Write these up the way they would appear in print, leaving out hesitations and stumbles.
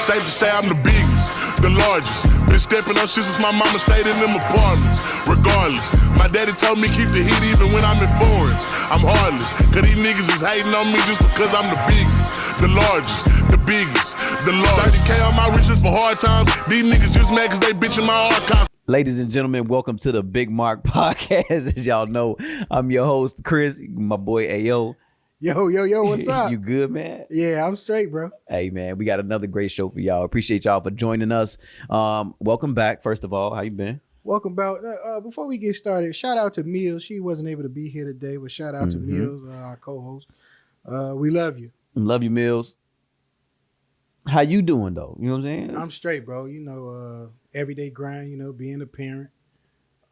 Safe to say I'm the biggest, the largest. Been stepping on shit since my mama stayed in them apartments. Regardless, my daddy told me keep the heat even when I'm in foreigns. I'm heartless, cause these niggas is hating on me just because I'm the biggest, the largest, the biggest, the largest. 30K on my riches for hard times. These niggas just mad cause they bitching my archive. Ladies and gentlemen, welcome to the Big Mark Podcast. As y'all know, I'm your host, Chris, my boy Ayo. Yo, what's up? You good, man? Yeah, I'm straight, bro. Hey, man, we got another great show for y'all. Appreciate y'all for joining us. Welcome back, first of all. How you been? Welcome back. Before we get started, shout out to Mills. She wasn't able to be here today, but shout out to Mills, our co-host. We love you. Love you, Mills. How you doing, though? You know what I'm saying? I'm straight, bro. You know, everyday grind, you know, being a parent.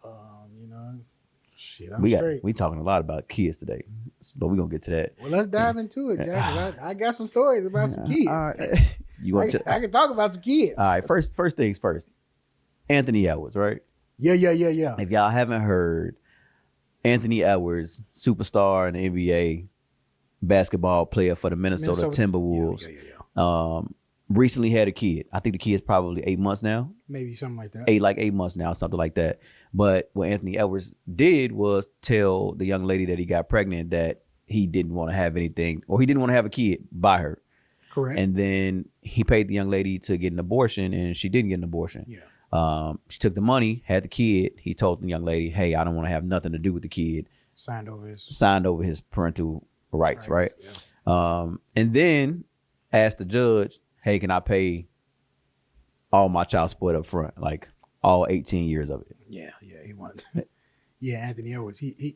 You know, shit, I'm straight. We talking a lot about kids today, but we're going to get to that. Well, let's dive into it, Jack. I got some stories about some kids. All right. I can talk about some kids. All right, first things first. Anthony Edwards, right? Yeah. If y'all haven't heard, Anthony Edwards, superstar in the NBA, basketball player for the Minnesota Timberwolves. Yeah. Recently had a kid. I think the kid's probably 8 months now. Maybe something like that. 8 months now, something like that. But what Anthony Edwards did was tell the young lady that he got pregnant that he didn't want to have anything, or he didn't want to have a kid by her. Correct. And then he paid the young lady to get an abortion, and she didn't get an abortion. Yeah. She took the money, had the kid. He told the young lady, hey, I don't want to have nothing to do with the kid. Signed over his parental rights, right? Yeah. And then asked the judge, hey, can I pay all my child support up front, like all 18 years of it? Yeah, he wanted. Yeah, Anthony Edwards. He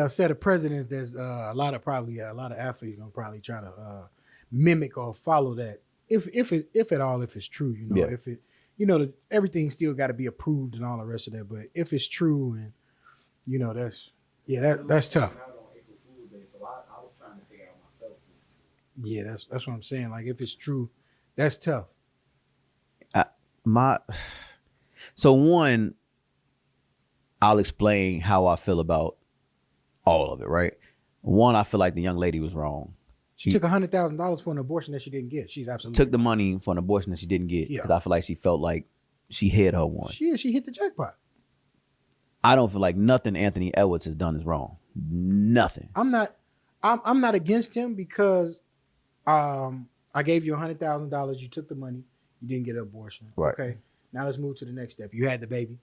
set a precedent. There's a lot of athletes gonna probably try to mimic or follow that. If it's true, you know, if it, you know, everything still got to be approved and all the rest of that. But if it's true, and you know, that's tough. Yeah, that's what I'm saying. Like, if it's true, that's tough. So one, I'll explain how I feel about all of it, right? One, I feel like the young lady was wrong. She took $100,000 for an abortion that she didn't get. She's absolutely took the money for an abortion that she didn't get because I feel like she felt like she hit her one. She hit the jackpot. I don't feel like nothing Anthony Edwards has done is wrong. Nothing. I'm not against him because I gave you $100,000. You took the money. You didn't get an abortion. Right. Okay. Now let's move to the next step. You had the baby.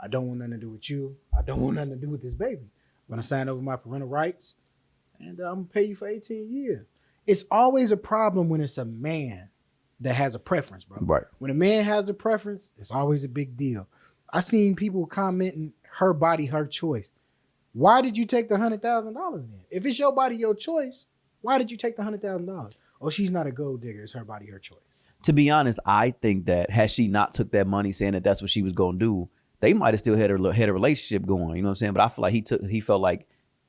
I don't want nothing to do with you. I don't want nothing to do with this baby. I'm going to sign over my parental rights, and I'm going to pay you for 18 years. It's always a problem when it's a man that has a preference, bro. Right. When a man has a preference, it's always a big deal. I seen people commenting, her body, her choice. Why did you take the $100,000 then? If it's your body, your choice, why did you take the $100,000? Oh, she's not a gold digger. It's her body, her choice. To be honest, I think that had she not took that money saying that that's what she was going to do, they might have still had a relationship going. You know what I'm saying? But I feel like he felt like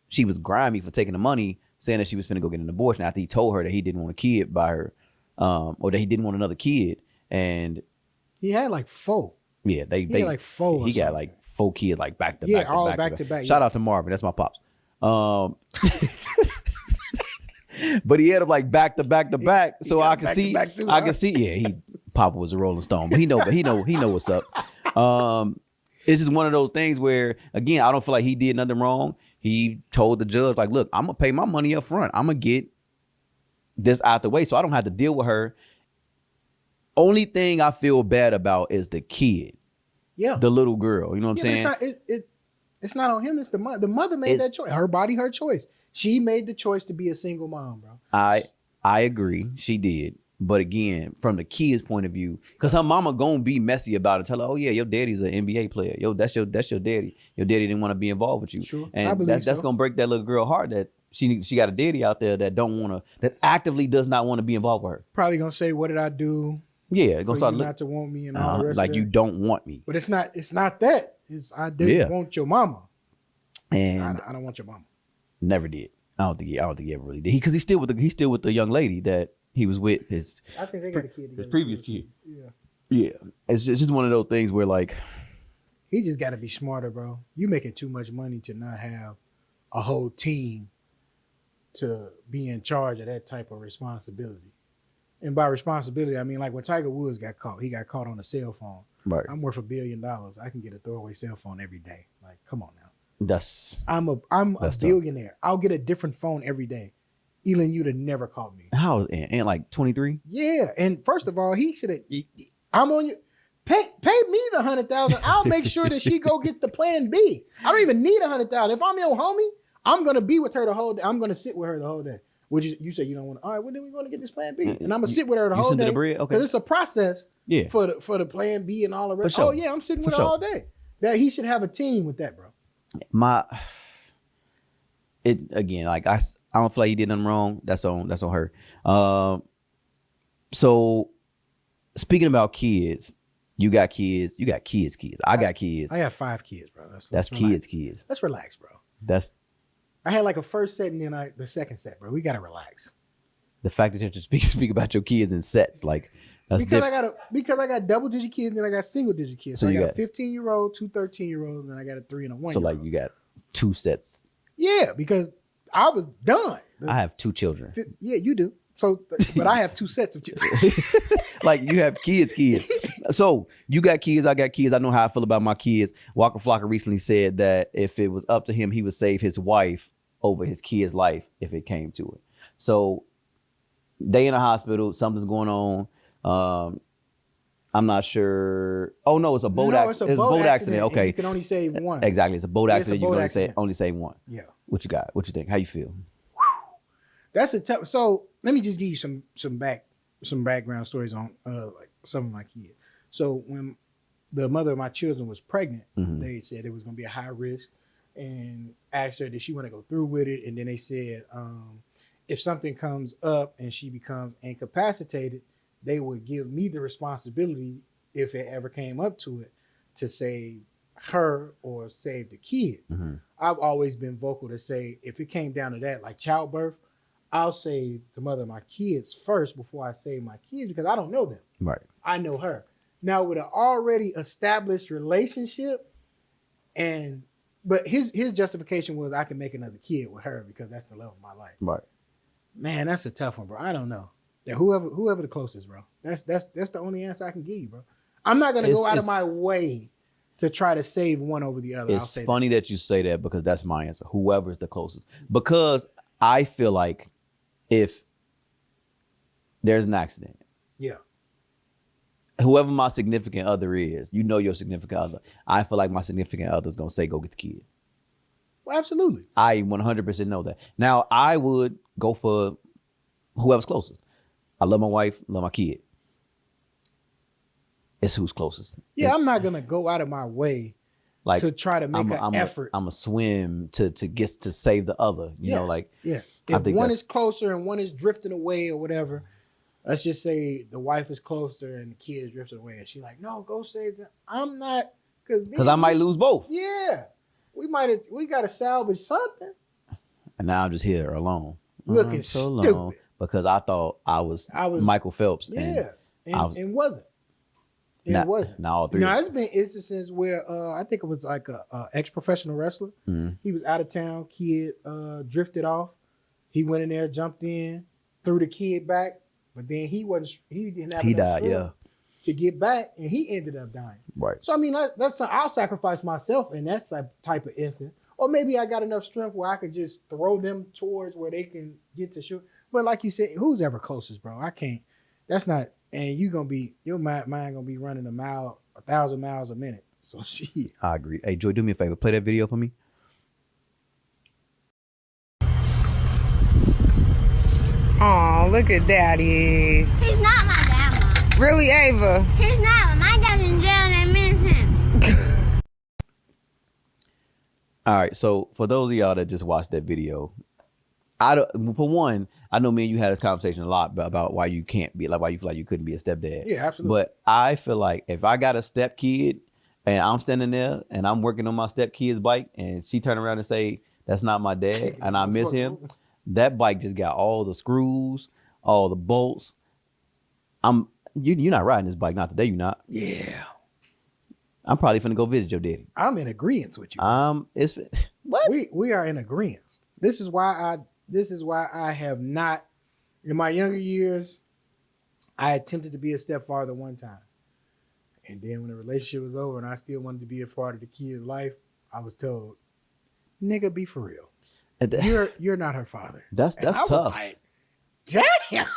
she was grimy for taking the money, saying that she was finna go get an abortion after he told her that he didn't want a kid by her, or that he didn't want another kid. And he had like 4. Yeah, they had like 4. He got like 4 kids, like back to back. Yeah, all back to back. Shout out to Marvin. That's my pops. But he had them like back to back to back, so I can see. I can see. Yeah, Papa was a Rolling Stone, but he know what's up. It's just one of those things where, again, I don't feel like he did nothing wrong. He told the judge, like, look, I'm gonna pay my money up front. I'm gonna get this out the way, so I don't have to deal with her. Only thing I feel bad about is the kid, the little girl. You know what I'm saying? It's not on him. It's the mother. The mother made that choice. Her body, her choice. She made the choice to be a single mom, bro. I agree. She did. But again, from the kid's point of view, because her mama gonna be messy about it. Tell her, oh yeah, your daddy's an NBA player. Yo, that's your daddy. Your daddy didn't want to be involved with you. Sure. And that's gonna break that little girl heart that she got a daddy out there that actively does not want to be involved with her. Probably gonna say, what did I do? Yeah, gonna start not to want me and all the rest like of you that. don't want me. But it's not that. It's I didn't want your mama. And I don't want your mama. Never did. I don't think he ever really did. Because he's still with the young lady that he was with. I think they got a kid together. His previous kid. Yeah. Yeah. It's just one of those things where, like, he just got to be smarter, bro. You making too much money to not have a whole team to be in charge of that type of responsibility. And by responsibility, I mean like when Tiger Woods got caught, he got caught on a cell phone. Right. I'm worth $1 billion. I can get a throwaway cell phone every day. Like, come on now. That's I'm a billionaire. I'll get a different phone every day. Elin, you'd have never called me. how is Ant like 23? Yeah, and first of all, he should have. I'm on you. Pay me the 100,000. I'll make sure that she go get the plan B. I don't even need 100,000. If I'm your homie, I'm gonna be with her the whole day. I'm gonna sit with her the whole day. Which is, you say you don't want to. All right, well then we're gonna get this plan B, and I'm gonna sit with her the whole day. Okay. Because it's a process. Yeah. For the plan B and all the rest. Sure. Oh yeah, I'm sitting with her all day. That he should have a team with that, bro. It again, like I don't feel like he did nothing wrong. That's on her. So speaking about kids, you got kids. I got kids. I have 5 kids, bro. That's kids. Let's relax, bro. I had like a first set and then the second set, bro. We gotta relax. The fact that you have to speak about your kids in sets, like that's because I got double digit kids and then I got single digit kids. So I got a 15-year-old, 2 13-year-olds, and then I got a 3 and a 1. So like you got 2 sets. Yeah, because I was done. I have 2 children. Yeah, you do. So, but I have 2 sets of children. Like you have kids. So you got kids, I got kids. I know how I feel about my kids. Waka Flocka recently said that if it was up to him, he would save his wife over his kid's life if it came to it. So they in a hospital, something's going on. I'm not sure. Oh no, it's a boat accident. It's a boat accident. Okay. You can only save one. Exactly. It's a boat accident. You can only save one. Yeah. What you got? What you think? How you feel? That's a tough. So let me just give you some background stories on like some of my kids. So when the mother of my children was pregnant, they said it was going to be a high risk, and asked her did she want to go through with it. And then they said if something comes up and she becomes incapacitated, they would give me the responsibility if it ever came up to it to save her or save the kids. I've always been vocal to say if it came down to that, like childbirth, I'll save the mother of my kids first before I save my kids because I don't know them. Right. I know her. Now with an already established relationship, but his justification was I can make another kid with her because that's the love of my life. Right. Man, that's a tough one, bro. I don't know. Yeah, whoever the closest, bro. That's the only answer I can give you, bro. I'm not gonna go out of my way to try to save one over the other. It's funny that you say that because that's my answer. Whoever's the closest. Because I feel like if there's an accident, whoever my significant other is, you know your significant other. I feel like my significant other is gonna say, "Go get the kid." Well, absolutely. I 100% know that. Now I would go for whoever's closest. I love my wife, love my kid. It's who's closest. Yeah, I'm not gonna go out of my way like to try to make an effort. I'm a swim to get to save the other. You know, like yeah. If one is closer and one is drifting away or whatever, let's just say the wife is closer and the kid is drifting away, and she's like, "No, go save them." I'm not because I might lose both. Yeah, we gotta salvage something. And now I'm just here alone, looking so stupid alone because I thought I was Michael Phelps. Yeah, and wasn't. It wasn't. Now all three. Now it's been instances where I think it was like a ex-professional wrestler. He was out of town. Kid drifted off. He went in there, jumped in, threw the kid back, but then he didn't have enough strength to get back, and he ended up dying. Right. So I mean, I'll sacrifice myself in that type of instance, or maybe I got enough strength where I could just throw them towards where they can get to shoot. But like you said, who's ever closest, bro? I can't. That's not. And your mind gonna be running 1,000 miles a minute. So shit. I agree. Hey, Joy, do me a favor. Play that video for me. Oh, look at Daddy. He's not my dad, Mom. Really, Ava? He's not. My dad's in jail and they miss him. All right. So for those of y'all that just watched that video, I know me and you had this conversation a lot about why you can't be why you feel like you couldn't be a stepdad. Yeah, absolutely. But I feel like if I got a step kid and I'm standing there and I'm working on my step kid's bike and she turn around and say, "That's not my dad," and I miss him, that bike just got all the screws, all the bolts. You're not riding this bike, not today. You're not. Yeah. I'm probably finna go visit your daddy. I'm in agreement with you. It's what we are in agreement. This is why I have not, in my younger years, I attempted to be a stepfather one time. And then when the relationship was over and I still wanted to be a part of the kid's life, I was told, nigga, be for real. You're not her father. That's and I tough. was like, damn.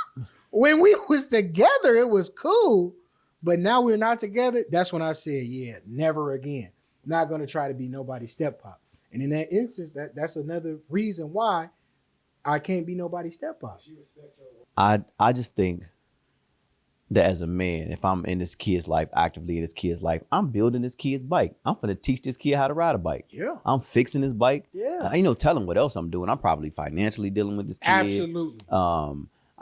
When we was together, it was cool. But now we're not together. That's when I said, yeah, never again. Not going to try to be nobody's step-pop. And in that instance, that's another reason why I can't be nobody's step-pop. I just think that as a man, if I'm in this kid's life, actively in this kid's life, I'm building this kid's bike. I'm going to teach this kid how to ride a bike. Yeah. I'm fixing his bike. Yeah. I ain't no telling what else I'm doing. I'm probably financially dealing with this kid. Absolutely.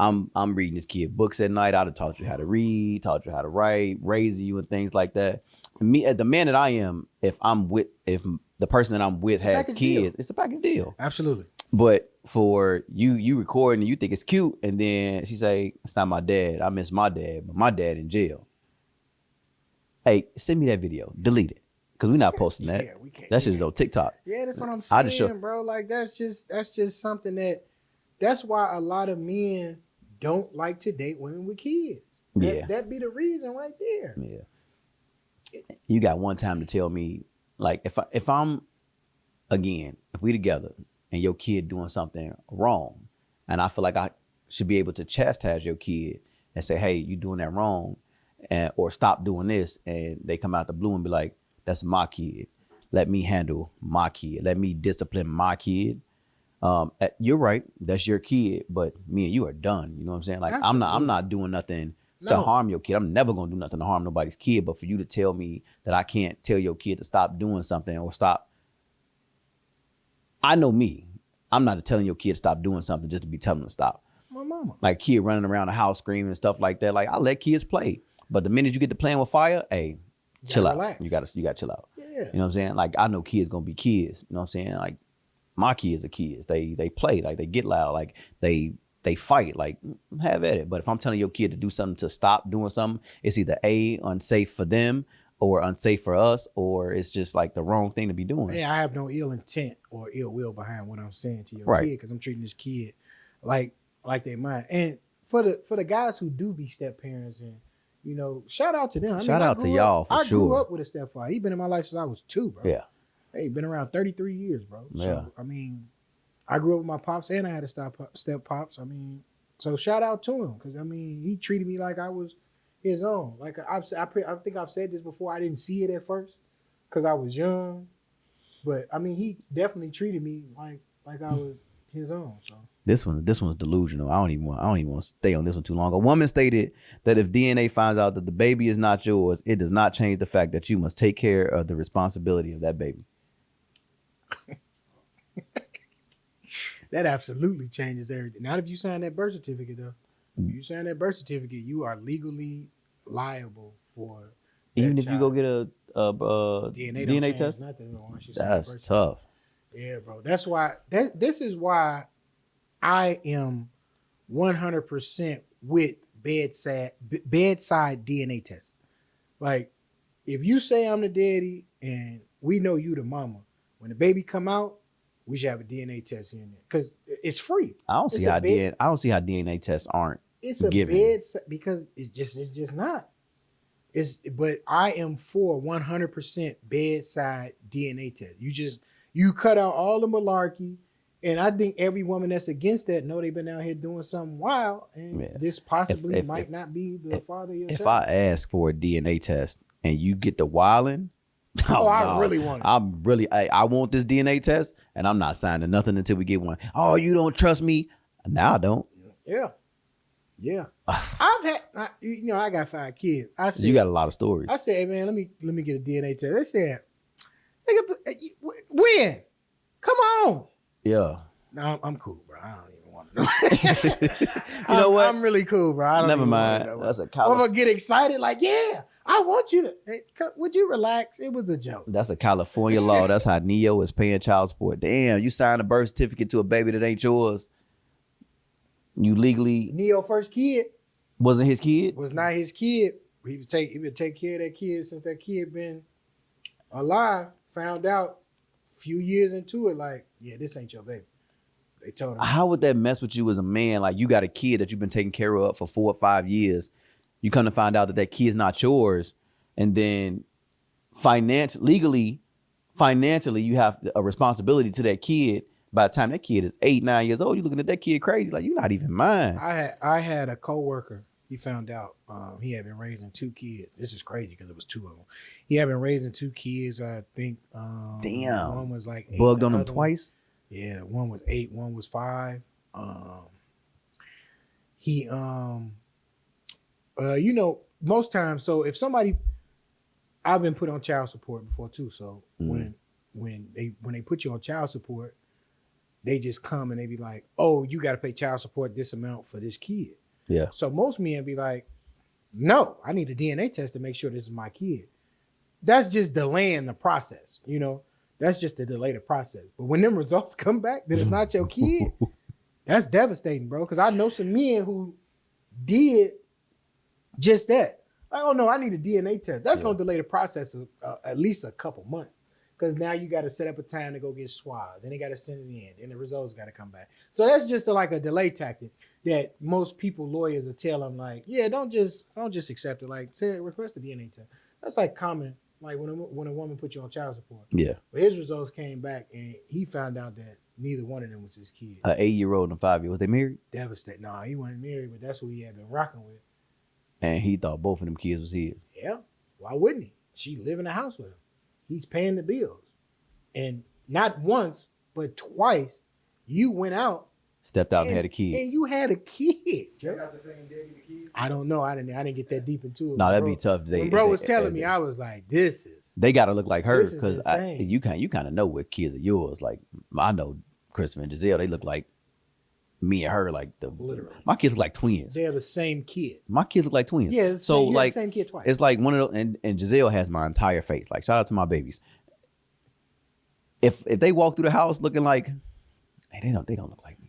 I'm reading this kid books at night. I'd have taught you how to read, taught you how to write, raising you and things like that. Me, as the man that I am, if the person that I'm with has kids, it's a package deal. Absolutely. But for you recording and you think it's cute, and then she say, it's not my dad. I miss my dad, but my dad in jail. Hey, send me that video. Delete it. Because we're not posting that. Yeah, we can't. That shit is on TikTok. Yeah, that's what I'm saying, bro. Like that's just something that's why a lot of men don't like to date women with kids. That be the reason right there. Yeah. You got one time to tell me, like, if I'm, again, if we together and your kid doing something wrong, and I feel like I should be able to chastise your kid and say, hey, you doing that wrong, or stop doing this, and they come out the blue and be like, that's my kid. Let me handle my kid. Let me discipline my kid. You're right. That's your kid, but me and you are done. You know what I'm saying? Like, absolutely. I'm not doing nothing to harm your kid. I'm never going to do nothing to harm nobody's kid. But for you to tell me that I can't tell your kid to stop doing something or stop. I know me. I'm not telling your kid to stop doing something just to be telling them to stop. My mama. Like kid running around the house screaming and stuff like that. Like I let kids play. But the minute you get to playing with fire, hey, chill out. Relax. You gotta chill out. Yeah. You know what I'm saying? Like I know kids gonna be kids. You know what I'm saying? Like my kids are kids. They play, like they get loud, like they fight, like have at it. But if I'm telling your kid to do something to stop doing something, it's either unsafe for them or unsafe for us, or it's just like the wrong thing to be doing. Hey, I have no ill intent or ill will behind what I'm saying to your kid, because I'm treating this kid like they mine. And for the guys who do be step parents, and you know, shout out to them. Shout out to y'all for sure. I grew up with a stepfather. He been in my life since I was 2, bro. Yeah. Hey, been around 33 years, bro. So, yeah. I mean, I grew up with my pops and I had a step pops. I mean, so shout out to him, because I mean, he treated me like I was his own. Like I think I've said this before. I didn't see it at first because I was young, but I mean, he definitely treated me like I was his own. So this one's delusional. I don't even want to stay on this one too long. A woman stated that if DNA finds out that the baby is not yours, it does not change the fact that you must take care of the responsibility of that baby. That absolutely changes everything. Not if you sign that birth certificate, though. If you sign that birth certificate, you are legally liable for even if child. you go get a DNA test. Nothing once you That's tough. Yeah, bro. That's why. This is why I am 100% with bedside DNA tests. Like, if you say I'm the daddy and we know you the mama, when the baby come out, we should have a DNA test here and there because it's free. I don't see how DNA tests aren't. It's a bedside because it's just not. But I am for 100% bedside DNA test. You cut out all the malarkey, and I think every woman that's against that know they've been out here doing something wild, and this possibly might not be the father of your child. If I ask for a DNA test and you get the wilding, I really want it. I want this DNA test, and I'm not signing nothing until we get one. Oh, you don't trust me? Now I don't. Yeah. I got 5 kids. I said, you got a lot of stories. I said, hey, man, let me get a DNA test. They said, when? Come on. Yeah. No, I'm cool, bro. I don't even want to know. You know what? I'm really cool, bro. I don't Never even mind. Want to know. That's a I'm California. gonna get excited, like, yeah, I want you to. Hey, would you relax? It was a joke. That's a California law. That's how Neo is paying child support. Damn, you signed a birth certificate to a baby that ain't yours. You legally Neo first kid wasn't his kid. Was not his kid. He been take care of that kid since that kid been alive. Found out a few years into it, like, yeah, this ain't your baby. They told him. How would that mess with you as a man? Like, you got a kid that you've been taking care of for 4 or 5 years. You come to find out that that kid's not yours, and then financially, you have a responsibility to that kid. By the time that kid is 8, 9 years old, you're looking at that kid crazy, like, you're not even mine. I had a coworker. He found out he had been raising 2 kids. This is crazy because it was 2 of them. He had been raising 2 kids. I think. Damn. One was like 8, bugged on them twice. Yeah, one was 8, one was 5. He you know, most times, so if somebody, I've been put on child support before too. So when they put you on child support, they just come and they be like, oh, you got to pay child support this amount for this kid. Yeah. So most men be like, no, I need a DNA test to make sure this is my kid. That's just delaying the process, you know. That's just to delay the process. But when them results come back that it's not your kid, that's devastating, bro. Because I know some men who did just that. Like, oh no, I need a DNA test. That's gonna delay the process of at least a couple months. Because now you got to set up a time to go get swabbed. Then they got to send it in. Then the results got to come back. So that's just like a delay tactic that most people, lawyers, will tell them, like, yeah, don't just accept it. Like, say, request a DNA test. That's like common. Like when a woman put you on child support. Yeah. But his results came back and he found out that neither one of them was his kid. An 8-year-old and a 5-year-old. Was they married? Devastated. No, he wasn't married, but that's who he had been rocking with. And he thought both of them kids was his. Yeah. Why wouldn't he? She live in the house with him. He's paying the bills. And not once, but twice, you went out. Stepped out and had a kid. And you had a kid. You got the same daddy, the kid? I don't know. I didn't get that deep into it. No, that'd be tough. When bro was telling me, I was like, this is. They got to look like her. Because you kind of know what kids are yours. Like, I know Christopher and Giselle, they look like me and her. Like, literally. My kids look like twins. They're the same kid. My kids look like twins. Yeah, so like the same kid twice. It's like one of those, and Giselle has my entire face. Like, shout out to my babies. If they walk through the house looking like, hey, they don't look like me.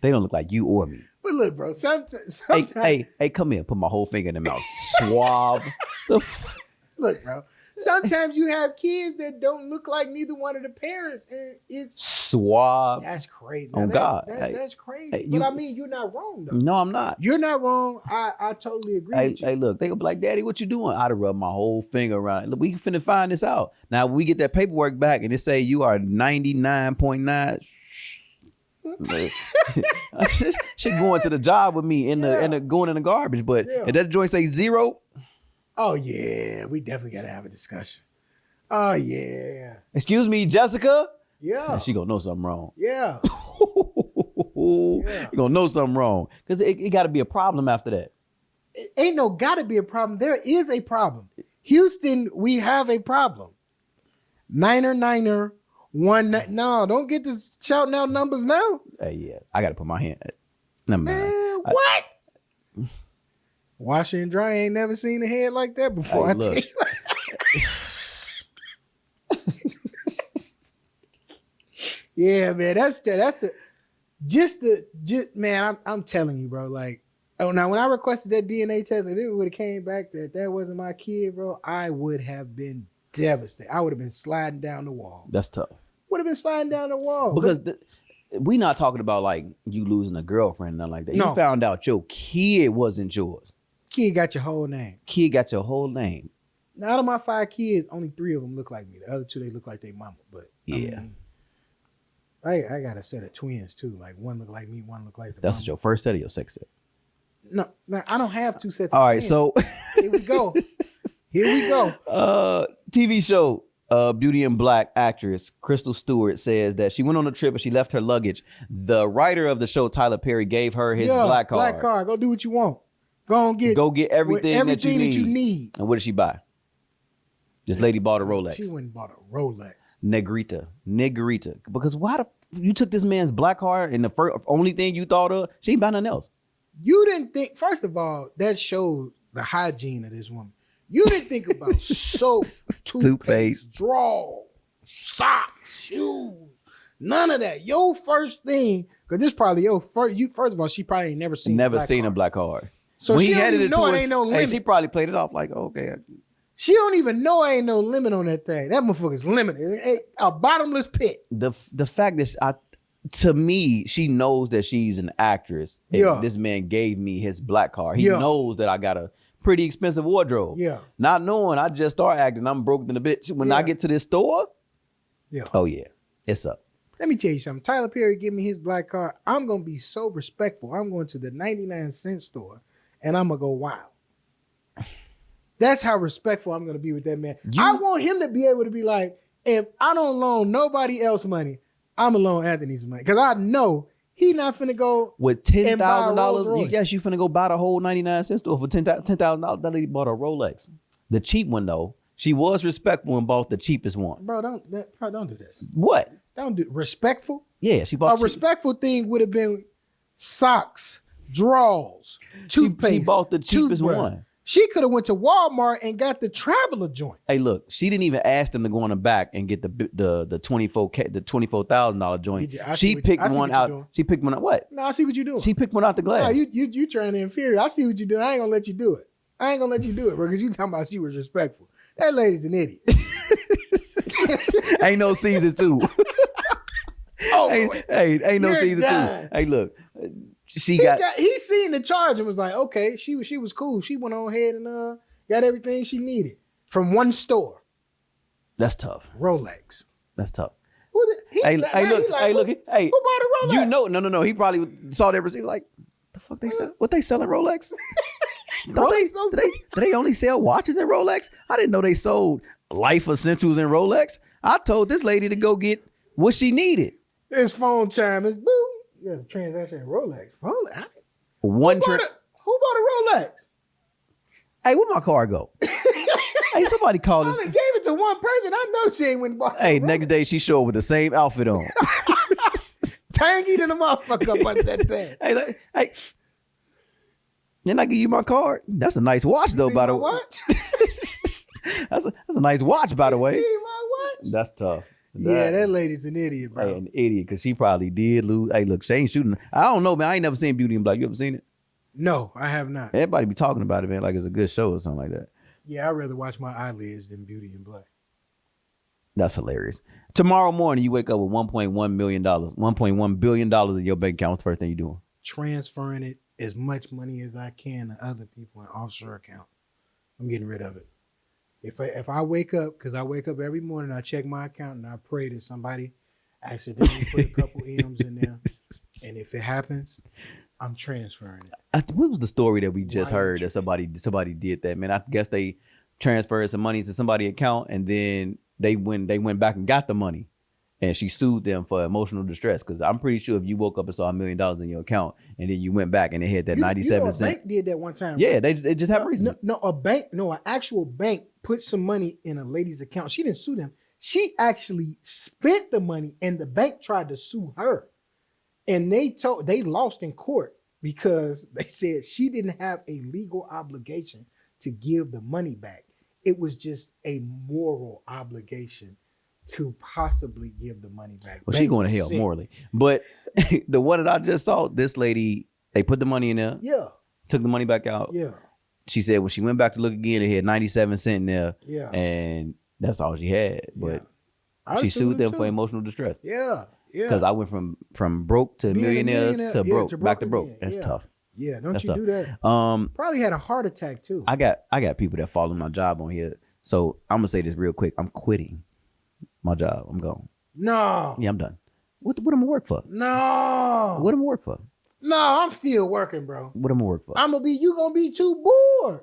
They don't look like you or me. But look, bro, sometimes hey, come here, put my whole finger in the mouth, swab. Look, bro, sometimes you have kids that don't look like neither one of the parents, and it's swab. That's crazy. Oh God, that's crazy. But I mean, you're not wrong though. No, I'm not. You're not wrong. I totally agree with you. Hey, look, they gonna be like, Daddy, what you doing? I'd have rubbed my whole finger around it. Look, we finna find this out. Now, when we get that paperwork back and it say you are 99.9. She going to the job with me in the going in the garbage, but if that joint say 0, oh yeah, we definitely gotta have a discussion. Oh yeah. Excuse me, Jessica. Yeah. And she gonna know something wrong. Yeah. You gonna know something wrong because it got to be a problem after that. It ain't no gotta be a problem. There is a problem. Houston, we have a problem. Niner. No, don't get this shouting out numbers now. Yeah, I got to put my hand. Never mind. Man, what? Wash and dry. Ain't never seen a head like that before. Hey, look. Yeah, man, that's it. Man, I'm telling you, bro. Like, oh, now when I requested that DNA test, if it would have came back that wasn't my kid, bro, I would have been devastated. I would have been sliding down the wall. That's tough. Would have been sliding down the wall because we not talking about like you losing a girlfriend, nothing like that. No. You found out your kid wasn't yours. Kid got your whole name. Kid got your whole name. Now, out of my 5 kids, only 3 of them look like me. The other 2, they look like their mama. But yeah, I got a set of twins too. Like one look like me, one look like the That's mama. your first set or your second set? No, I don't have 2 sets. All of right, twins. so here we go. TV show. Beauty and Black actress Crystal Stewart says that she went on a trip and she left her luggage. The writer of the show, Tyler Perry, gave her his black card. Black card. Go do what you want. Go get everything that you need. And what did she buy? This lady bought a Rolex. She went and bought a Rolex. Negrita. Because why you took this man's black card and the only thing you thought of, she ain't buy nothing else. You didn't think, first of all, that showed the hygiene of this woman. You didn't think about soap, toothpaste, draw, socks, shoes, none of that. Your first thing, because this probably your first. First of all, she probably ain't never seen a black card. So when she don't even know it ain't no limit. Hey, she probably played it off like, okay. She don't even know ain't no limit on that thing. That motherfucker's limited. A bottomless pit. The fact that to me, she knows that she's an actress. And Yeah. this man gave me his black card. He Yeah. knows that I got a pretty expensive wardrobe. Yeah. Not knowing I just start acting, I'm broke in a bitch. When I Yeah. get to this store, Yeah. oh yeah, it's up. Let me tell you something. Tyler Perry give me his black card. I'm gonna be so respectful. I'm going to the 99-cent store and I'm gonna go wild. That's how respectful I'm gonna be with that man. I want him to be able to be like, if I don't loan nobody else money, I'm gonna loan Anthony's money. Because I know he not finna go With and buy a Rolls $10,000, Royce. yes, you finna go buy the whole 99-cent store for $10,000. That lady bought a Rolex. The cheap one though, she was respectful and bought the cheapest one. Bro, don't do this. What? Don't do respectful. Yeah, she bought A respectful thing would have been socks, drawers, toothpaste. She bought the cheapest toothbrush. one. She could have went to Walmart and got the traveler joint. Hey, look, she didn't even ask them to go on the back and get the $24,000 joint. I see She what picked you one doing. out. She picked one out. What? No, I see what you're doing. She picked one out the glass. No, you trying to inferior. I see what you're doing. I ain't gonna let you do it. I ain't gonna let you do it, bro, because you talking about she was respectful. That lady's an idiot. Ain't no season 2. ain't no You're season done. 2. Hey, look, she He got. seen the charge and was like, okay, she was cool. She went on ahead and got everything she needed from one store. That's tough. Rolex. That's tough. Who the- Hey, now hey, he look, like, hey, look, who hey. bought a Rolex? You know, no. He probably saw that receipt like, the fuck they sell? What they selling Rolex? Don't they, Rolex don't do they only sell watches in Rolex? I didn't know they sold life essentials in Rolex. I told this lady to go get what she needed. His phone chime is boom. You got a transaction in Rolex. Rolex. One Who trip. bought a Rolex? Hey, where my car go? Hey, somebody called I this. done gave it to one person. I know she ain't went and bought Hey, a Rolex. next day she showed up with the same outfit on. Tangy to the motherfucker up under that thing. Hey. Then I give you my card. That's a nice watch, though, See by the my way. watch? That's a nice watch, by the way. See my watch? That's tough. Yeah, that lady's an idiot, bro. Hey, an idiot, because she probably did lose. Hey, look, she ain't shooting. I don't know, man. I ain't never seen Beauty in Black. You ever seen it? No, I have not. Everybody be talking about it, man, like it's a good show or something like that. Yeah, I'd rather watch my eyelids than Beauty in Black. That's hilarious. Tomorrow morning, you wake up with $1.1 million, $1.1 billion in your bank account. What's the first thing you doing? Transferring it as much money as I can to other people in offshore account. I'm getting rid of it. If I wake up, because I wake up every morning, I check my account and I pray that somebody accidentally put a couple M's in there. And if it happens, I'm transferring it. What was the story that we just Why heard you- that somebody did that, man? I guess they transferred some money to somebody's account and then they went back and got the money. And she sued them for emotional distress, because I'm pretty sure if you woke up and saw $1 million in your account and then you went back and it had that 97 a cent. bank did that one time. Yeah, right? they just happened recently. An actual bank put some money in a lady's account. She didn't sue them. She actually spent the money and the bank tried to sue her. And they lost in court because they said she didn't have a legal obligation to give the money back. It was just a moral obligation to possibly give the money back. Well, she going to hell morally. But the one that I just saw, this lady, they put the money in there, Yeah, took the money back out. yeah, She said when she went back to look again, it had 97 cent in there, yeah. and that's all she had. But I'd she sue sued them for too. emotional distress. Yeah, yeah. Because I went from broke to Being a millionaire millionaire, to yeah, broke, to back broke to broke. again, That's yeah. tough. Yeah, don't That's you tough. do that. Probably had a heart attack too. I got people that follow my job on here. So I'm gonna say this real quick. I'm quitting my job. I'm gone. No. Yeah, I'm done. What am I gonna work for? No. What am I work for? No, I'm still working, bro. What am I work for? You gonna be too bored.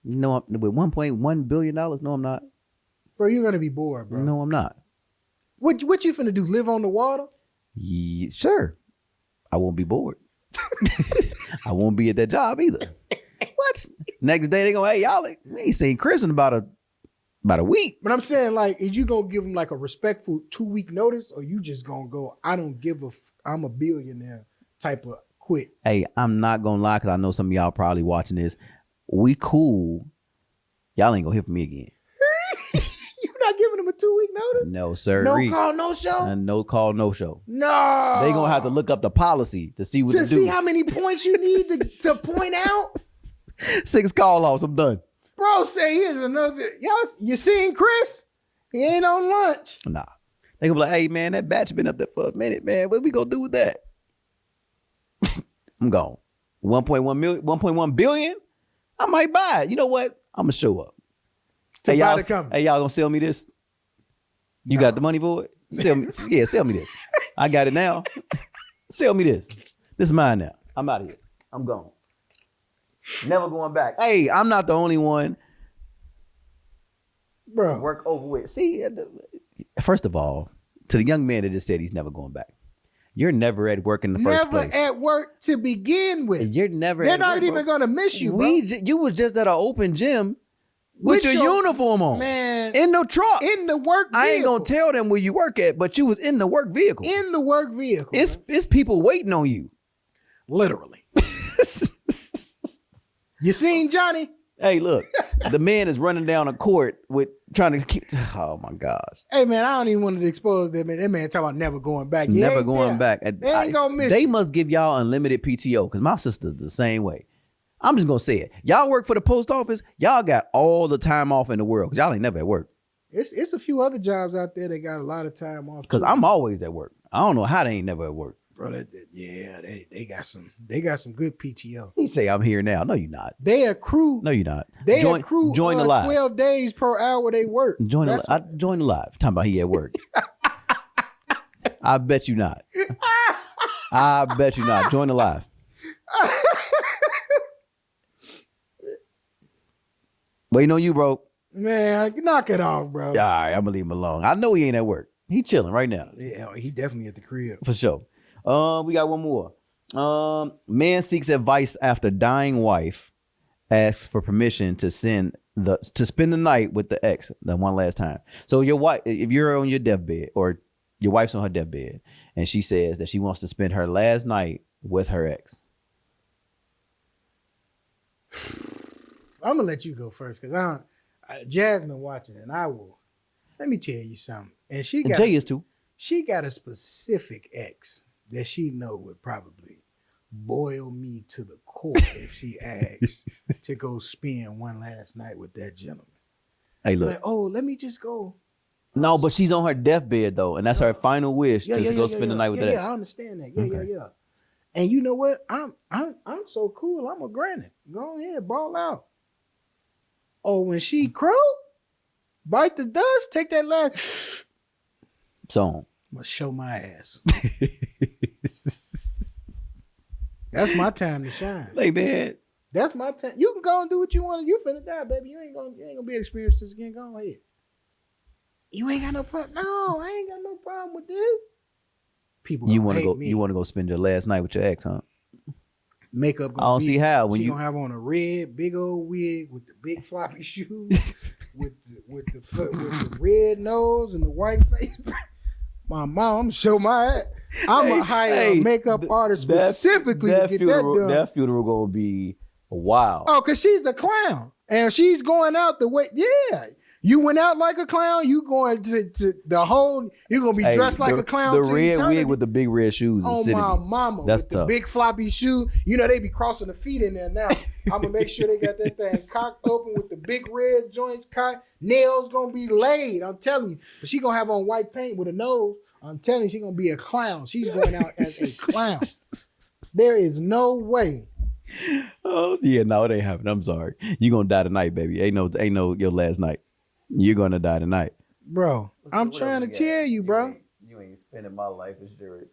No, with $1.1 billion. No, I'm not. Bro, you're gonna be bored, bro. No, I'm not. What you finna do? Live on the water? Yeah, sure. I won't be bored. I won't be at that job either. What? Next day they go, hey, y'all, we ain't seen Chris in about a week. But I'm saying, like, is you gonna give him like a respectful 2-week notice, or you just gonna go, I'm a billionaire type of quit? Hey, I'm not gonna lie, because I know some of y'all probably watching this. We cool. Y'all ain't gonna hear from me again. You're not giving him a 2-week notice? No, sir. No call, no show? No call, no show. No. They gonna have to look up the policy to see what to to see do. how many points you need to point out. 6 call offs, I'm done. Bro, say here's another. Y'all, you seeing Chris? He ain't on lunch. Nah. They gonna be like, hey man, that batch been up there for a minute, man. What we gonna do with that? I'm gone. 1.1 billion? I might buy it. You know what? I'm gonna show up. Hey y'all gonna sell me this? You got the money for it? Sell me this. I got it now. Sell me this. This is mine now. I'm out of here. I'm gone. Never going back. Hey, I'm not the only one. Bro. Work over with. See, first of all, to the young man that just said he's never going back. You're never at work in the first place. Never at work to begin with. You're never They're at not work, even going to miss you, bro. You was just at an open gym with your uniform on. Man. In the truck. In the work vehicle. I ain't going to tell them where you work at, but you was in the work vehicle. In the work vehicle. It's people waiting on you. Literally. You seen Johnny? Hey, look, the man is running down a court with trying to keep. Oh my gosh. Hey man, I don't even want to expose that man. That man talking about never going back. Never going back. They ain't gonna miss. They you. must give y'all unlimited PTO because my sister's the same way. I'm just gonna say it. Y'all work for the post office. Y'all got all the time off in the world because y'all ain't never at work. It's a few other jobs out there that got a lot of time off. Because I'm always at work. I don't know how they ain't never at work. Bro, they got some good PTO. You say I'm here now. No, you're not. They accrue. No, you're not. They accrue join the live. 12 days per hour they work. Join the live. Talking about he at work. I bet you not. I bet you not. Join the live. Waiting on you, bro. Man, knock it off, bro. All right, I'm gonna leave him alone. I know he ain't at work. He chilling right now. Yeah, he definitely at the crib. For sure. We got one more. Man seeks advice after dying wife asks for permission to spend the night with the ex the one last time. So your wife, if you're on your deathbed or your wife's on her deathbed and she says that she wants to spend her last night with her ex. I'm gonna let you go first because Jasmine watching and I will. Let me tell you something. And Jay is too. She got a specific ex that she know would probably boil me to the core if she asked to go spend one last night with that gentleman. Hey, look. Like, oh, let me just go. No, but she's on her deathbed though, and that's her final wish to go spend the night with that. Yeah, I understand that. Yeah. And you know what? I'm so cool. I'm gonna grant it. Go ahead, ball out. Oh, when she crow, bite the dust, take that last. So I'm gonna show my ass. That's my time to shine. Like, man, that's my time. You can go and do what you want. You finna die, baby. You ain't gonna be able to experience this again. Go ahead. You ain't got no problem. No, I ain't got no problem with this. People, you want to go? Me. You want to go spend your last night with your ex, huh? Makeup. I don't see how. When she gonna have on a red big old wig with the big floppy shoes, with the red nose and the white face. My mom, I'm gonna show my ass. I'm gonna hire a makeup artist specifically to get that done. That funeral gonna be wild. Oh, cause she's a clown and she's going out the way. Yeah, you went out like a clown. You going to the whole. You gonna be dressed like a clown. The red wig with the big red shoes. Oh my mama, that's with tough. The big floppy shoe. You know they be crossing the feet in there now. I'm gonna make sure they got that thing cocked open with the big red joints cocked. Nails gonna be laid. I'm telling you. But she gonna have on white paint with a nose. I'm telling you, she gonna be a clown. She's going out as a clown. There is no way. Oh yeah, no, it ain't happening. I'm sorry. You gonna die tonight, baby. Ain't no your last night. You're gonna die tonight, bro. I'm trying to tell you, bro. You ain't spending my life as jury.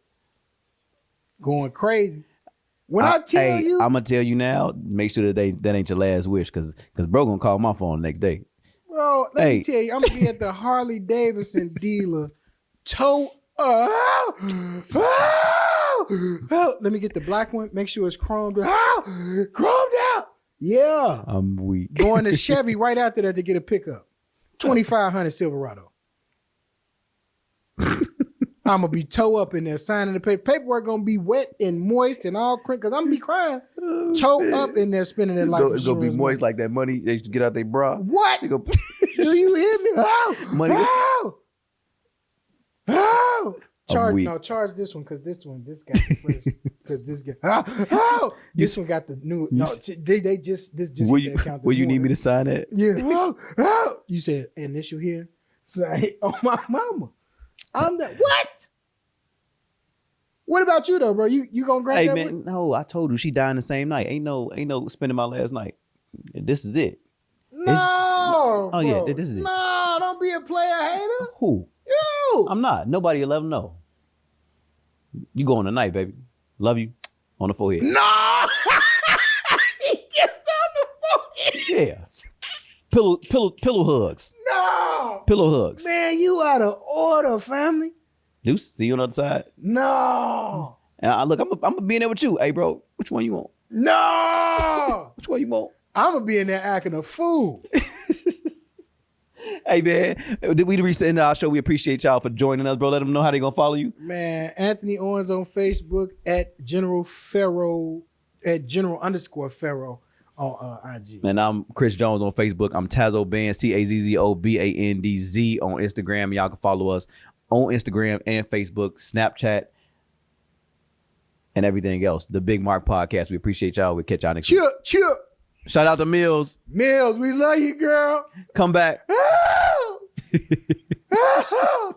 Going crazy. When I tell you, I'm gonna tell you now. Make sure that ain't your last wish, because bro gonna call my phone the next day. Bro, let me tell you, I'm gonna be at the Harley Davidson dealer. Let me get the black one. Make sure it's chromed out. Chromed out. Yeah. I'm weak. Going to Chevy right after that to get a pickup. 2,500 Silverado. I'm gonna be toe up in there signing the paperwork. Gonna be wet and moist and all crinkled because I'm gonna be crying. Toe up in there spending their life. It's gonna be moist like that money they used to get out their bra. What? Do you hear me? Money. Charge this one because this guy first. Because this guy, this one got the new. No, they just will you need me to sign it? Yeah. You said initial here. Say, oh my mama. I'm the what? What about you though, bro? You gonna grab Hey that? man, no, I told you she dying the same night. Ain't no spending my last night. This is it. No. Oh yeah, bro. this is it. No, don't be a player hater. Who? You. I'm not. Nobody will let them know. You going tonight, baby. Love you. On the forehead. No. He gets on the forehead. Yeah. Pillow hugs. No. Pillow hugs. Man, you out of order, family. Deuce, see you on the other side. No. And look, I'm gonna be in there with you. Hey, bro, which one you want? No. Which one you want? I'm gonna be in there acting a fool. Hey, man, did we reach the end of our show? We appreciate y'all for joining us, bro. Let them know how they gonna follow you. Man, Anthony Owens on Facebook at General Pharaoh at General_Pharaoh on IG. And I'm Chris Jones on Facebook. I'm Tazo Bands, TAZZOBANDZ on Instagram. Y'all can follow us on Instagram and Facebook, Snapchat, and everything else. The Big Mark Podcast. We appreciate y'all. We'll catch y'all next week. Cheer. Shout out to Mills. Mills, we love you, girl. Come back. Ah! Ah!